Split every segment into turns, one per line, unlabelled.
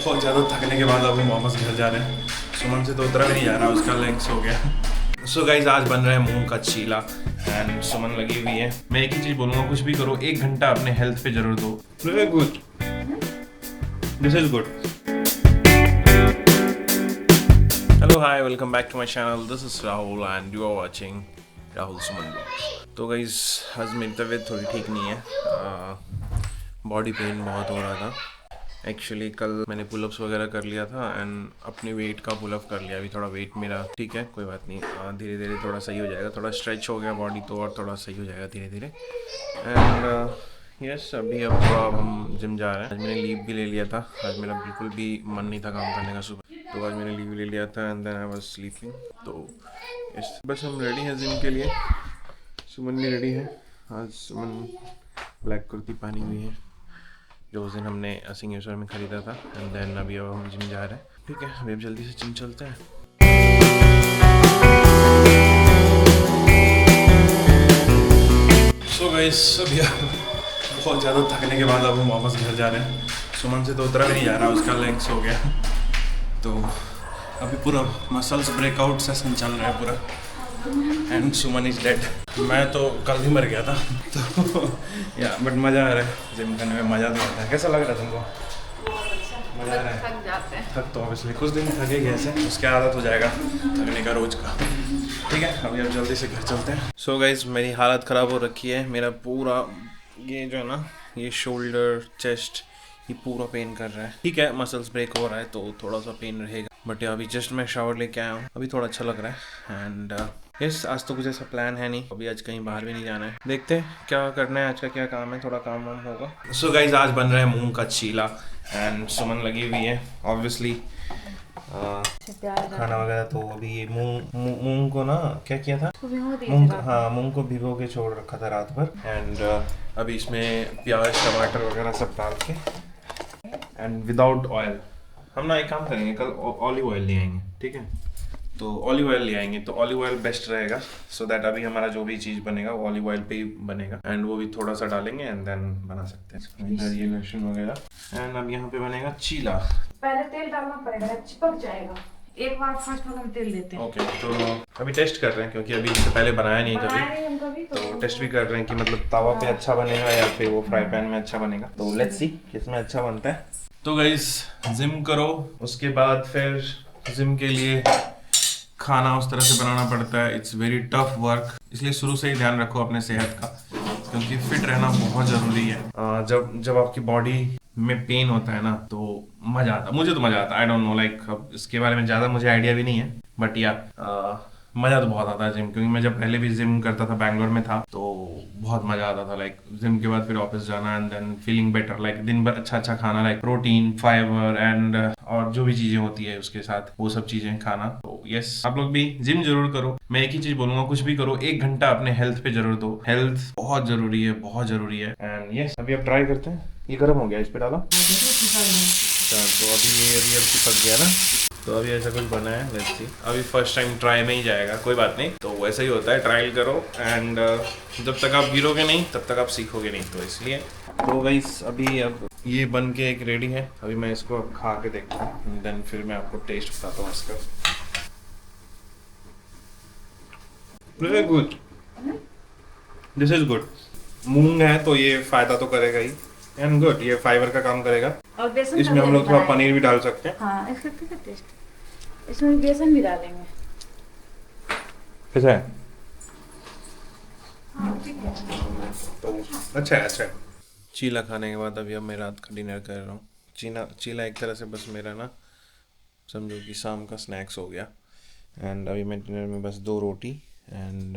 बहुत ज़्यादा थकने के बाद अब हम वापस घर जा रहे हैं। सुमन से तो उतरा भी नहीं जा रहा, उसका लेग्स हो गया। सो गाइज आज बन रहा है मूंग का चीला एंड सुमन लगी हुई है। मैं एक ही चीज़ बोलूँगा, कुछ भी करो 1 घंटा अपने हेल्थ पे जरूर दो। Very good, this is good. Hello hi, welcome back to my channel. This is Rahul and you are watching Rahul Suman blogs. तो गाइज आज मेरी तबीयत थोड़ी ठीक नहीं है, बॉडी पेन बहुत हो रहा था। एक्चुअली कल मैंने पुलअप्स वगैरह कर लिया था एंड अपने वेट का पुलअप कर लिया। अभी थोड़ा वेट मेरा ठीक है, कोई बात नहीं, धीरे धीरे थोड़ा सही हो जाएगा। थोड़ा स्ट्रेच हो गया बॉडी तो और थोड़ा सही हो जाएगा धीरे धीरे। एंड यस अभी अब थोड़ा हम जिम जा रहे हैं। आज मैंने लीव भी ले लिया था, आज मेरा बिल्कुल भी मन नहीं था काम करने का सुबह, तो आज मैंने लीव ले लिया था and then I was sleeping. तो यस बस हम रेडी हैं जिम के लिए। सुमन भी रेडी है। आज सुमन ब्लैक कुर्ती पहनी हुई है जो उस दिन हमने सिंगेश्वर में खरीदा था एंड देन अभी अब हम जिम जा रहे हैं। ठीक है, अभी अब जल्दी से जिम चलते हैं। सो गाइस अभी बहुत ज़्यादा थकने के बाद अब हम वापस घर जा रहे हैं। सुमन से तो उतरा भी नहीं जा रहा, उसका लेग्स हो गया। तो अभी पूरा मसल्स ब्रेकआउट सेशन चल रहा है पूरा एंड सुमन इज डेड। मैं तो कल ही मर गया था तो या बट मज़ा आ रहा है जिम करने में, मज़ा तो आता है। कैसा लग रहा है तुमको? मज़ा आ रहा है?
थक जाते हैं।
थक तो ऑब्वियसली कुछ दिन थकेगी ऐसे, उसके आदत हो जाएगा थकने का रोज का। ठीक है, अभी अब जल्दी से घर चलते हैं। सो गाइज मेरी हालत ख़राब हो रखी है। मेरा पूरा ये जो है ना, ये शोल्डर चेस्ट ये पूरा पेन कर रहा है। ठीक है, मसल्स ब्रेक हो रहा है तो थोड़ा सा पेन रहेगा, बट अभी जस्ट मैं शावर लेके आया हूँ, अभी थोड़ा अच्छा लग रहा है। एंड यस आज तो कुछ ऐसा प्लान है नहीं, अभी आज कहीं बाहर भी नहीं जाना है। देखते हैं क्या करना है, आज का क्या काम है, थोड़ा काम वाम होगा। सो गाइज आज बन रहा है मूंग का चीला एंड सुमन लगी हुई है ऑब्वियसली खाना वगैरह। तो अभी ये मूंग को ना क्या किया था, मूंग को भिगो के छोड़ रखा था रात भर एंड अभी इसमें प्याज टमाटर वगैरह सब डाल के एंड विदाउट ऑयल हम ना एक काम करेंगे, कल ऑलिव ऑयल ले आएंगे। ठीक है, तो ऑलिव ऑयल ले आएंगे तो ऑलिव ऑयल बेस्ट रहेगा सो दैट अभी हमारा जो भी चीज़ बनेगा वो ऑलिव ऑयल पे ही बनेगा एंड वो भी थोड़ा सा डालेंगे एंड देन बना सकते हैं ये लहसुन वगैरह। एंड अब यहाँ पे बनेगा चीला।
पहले तेल डालना पड़ेगा, चिपक जाएगा। एक बार फर्स्ट हम तेल देते हैं।
ओके, तो अभी टेस्ट कर रहे हैं क्योंकि अभी इससे पहले बनाया नहीं कभी, तो टेस्ट भी कर रहे हैं कि मतलब तवा पे अच्छा बनेगा या फिर वो फ्राई पैन में अच्छा बनेगा। तो लेट्स सी किसमें अच्छा बनता है। तो गाइस जिम करो, उसके बाद फिर जिम के लिए खाना उस तरह से बनाना पड़ता है। इट्स वेरी टफ वर्क, इसलिए शुरू से ही ध्यान रखो अपने सेहत का क्योंकि फिट रहना बहुत ज़रूरी है। जब आपकी बॉडी में पेन होता है ना तो मज़ा आता, मुझे तो मज़ा आता। आई डोंट नो लाइक, अब इसके बारे में ज़्यादा मुझे आइडिया भी नहीं है, बट या मज़ा तो बहुत आता है जिम, क्योंकि मैं जब पहले भी जिम करता था बैंगलोर में था तो बहुत मज़ा आता था। लाइक जिम के बाद फिर ऑफिस जाना and than feeling better, like दिन भर अच्छा अच्छा खाना, लाइक प्रोटीन फाइबर एंड और जो भी चीज़ें होती है उसके साथ वो सब चीज़ें खाना। तो यस आप लोग भी जिम जरूर करो। मैं एक ही चीज़ बोलूँगा, कुछ भी करो 1 घंटा अपने हेल्थ पे जरूर दो। हेल्थ बहुत ज़रूरी है, बहुत ज़रूरी है। एंड यस अभी आप ट्राई करते हैं। ये गर्म हो गया, इस पे डाला। तो अभी ये रियल चिपक गया ना, तो अभी ऐसा कुछ बना है। लेट्स सी, अभी फर्स्ट टाइम ट्राई में ही जाएगा, कोई बात नहीं। तो वैसा ही होता है, ट्रायल करो एंड जब तक आप गिरोगे नहीं तब तक आप सीखोगे नहीं, तो इसलिए। तो गाइस अभी अब ये बन के एक रेडी है, अभी मैं इसको अब खा के देखता हूँ देन फिर मैं आपको टेस्ट बताता हूँ इसका। Very good, this is good. मूंग है तो ये फायदा तो करेगा ही एंड गुड, ये फाइबर का काम करेगा।
और बेसन
इसमें हम लोग थोड़ा पनीर भी डाल सकते हैं।
हाँ, इसका कितना टेस्ट, इसमें बेसन भी डालेंगे।
कैसा है?
हाँ ठीक है।
तो अच्छा है, अच्छा है। चीला खाने के बाद अभी अब मैं रात का डिनर कर रहा हूँ। चीला एक तरह से बस मेरा ना समझो कि शाम का स्नैक्स हो गया एंड अभी मैं डिनर में बस 2 रोटी एंड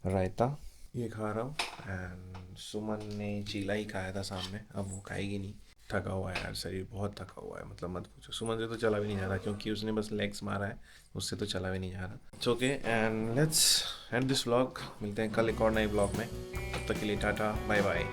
रायता ये खा रहा हूँ। एंड सुमन ने चीला ही खाया था सामने, अब वो खाएगी नहीं। थका हुआ है यार, शरीर बहुत थका हुआ है, मतलब मत पूछो। सुमन से तो चला भी नहीं जा रहा क्योंकि उसने बस लेग्स मारा है, उससे तो चला भी नहीं जा रहा। It's okay and let's end this vlog. मिलते हैं कल एक और नए व्लॉग में, तब तक के लिए टाटा बाय बाय।